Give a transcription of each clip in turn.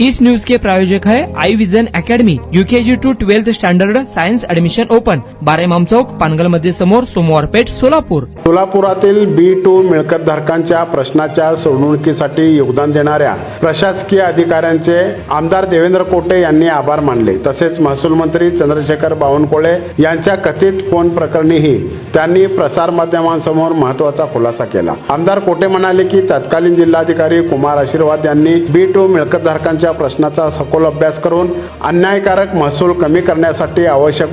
इस news के प्रायोजक है Aai Vision Academy, UKG to 12th standard science admission open, 12 Imam Chowk, Pangal मध्ये समोर, सोमवार पेठ, सोलापूर. सोलापुरातील B2 मिळकतधारकांच्या प्रश्नाच्या सोडवणुकीसाठी योगदान देणाऱ्या प्रशासकीय अधिकाऱ्यांचे आमदार देवेंद्र कोटे यांनी आभार मानले. तसेच महसूल मंत्री चंद्रशेखर बावनकुळे यांच्या कथित फोन प्रकरणीही त्यांनी प्रसार माध्यमांसमोर महत्त्वाचा खुलासा केला. आमदार कोटे म्हणाले की तत्कालीन जिल्हाधिकारी कुमार आशीर्वाद यांनी B2 मिळकतधारकांच्या प्रश्नाचा सखोल अभ्यास करून अन्यायकारक महसूल कमी करण्यासाठी आवश्यक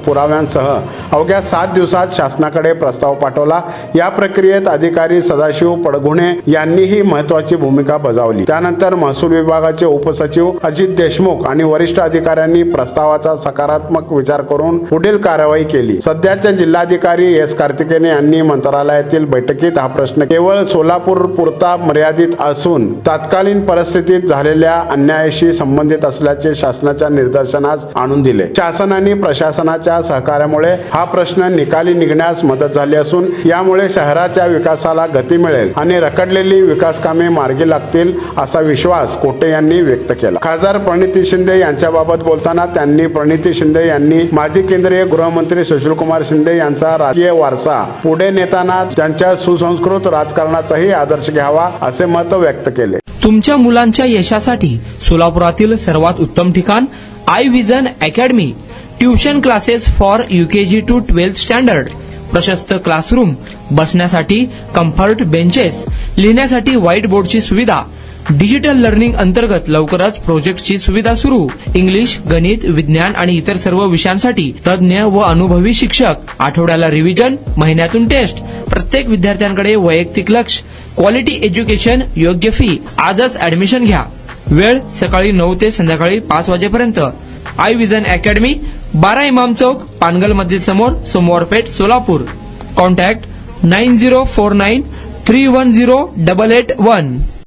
पुराव्यांसह अवघ्या 7 दिवसात शासनाकडे प्रस्ताव पाठवला. या प्रक्रियेत अधिकारी सदाशिव पडघुणे यांनीही महत्त्वाची भूमिका बजावली. त्यानंतर महसूल विभागाचे उपसचिव अजित देशमुख आणि वरिष्ठ अधिकाऱ्यांनी प्रस्तावाचा सकारात्मक विचार करून पुढील कार्यवाही केली. सध्याचे जिल्हाधिकारी एस कार्तिकेय यांनी मंत्रालयातील बैठकीत हा प्रश्न केवळ सोलापूर पुरता मर्यादित असून तत्कालीन परिस्थितीत झालेल्या अन्यायाशी संबंधित असल्याचे शासनाच्या निदर्शनास आणून दिले. शासन आणि प्रशासनाच्या सहकार्यामुळे हा प्रश्न निकाली निघण्यास मदत झाली असून यामुळे शहराच्या विकासाला गती मिळेल आणि रखडलेली विकास कामे मार्गी लागतील असा विश्वास कोटे यांनी व्यक्त केला. खासदार प्रणिती शिंदे यांच्याबाबत बोलताना त्यांनी प्रणिती शिंदे यांनी माजी केंद्रीय गृहमंत्री सुशीलकुमार शिंदे यांचा राजकीय वारसा पुढे नेताना त्यांच्या सुसंस्कृत राजकारणाचाही आदर्श घ्यावा असे मत व्यक्त केले. तुमच्या मुलांच्या यशासाठी सोलापुरातील सर्वात उत्तम ठिकाण Aai Vision Academy. Tuition classes for UKG to 12th standard, प्रशस्त क्लासरूम, बसण्यासाठी कम्फर्ट बेंचेस, लिहिण्यासाठी व्हाईट बोर्डची सुविधा, डिजिटल लर्निंग अंतर्गत लवकरच प्रोजेक्टची सुविधा सुरू. इंग्लिश, गणित, विज्ञान आणि इतर सर्व विषयांसाठी तज्ज्ञ व अनुभवी शिक्षक. आठवड्याला रिव्हिजन, महिन्यातून टेस्ट. प्रत्येक विद्यार्थ्यांकडे वैयक्तिक लक्ष. क्वालिटी एज्युकेशन, योग्य फी. आजच ऍडमिशन घ्या. वेळ सकाळी 9 ते संध्याकाळी 5 वाजेपर्यंत. आई विजन अकॅडमी, 12 इमाम चौक, पानगल मस्जिद समोर, सोमवार पेठ, सोलापूर. कॉन्टॅक्ट 9049310881.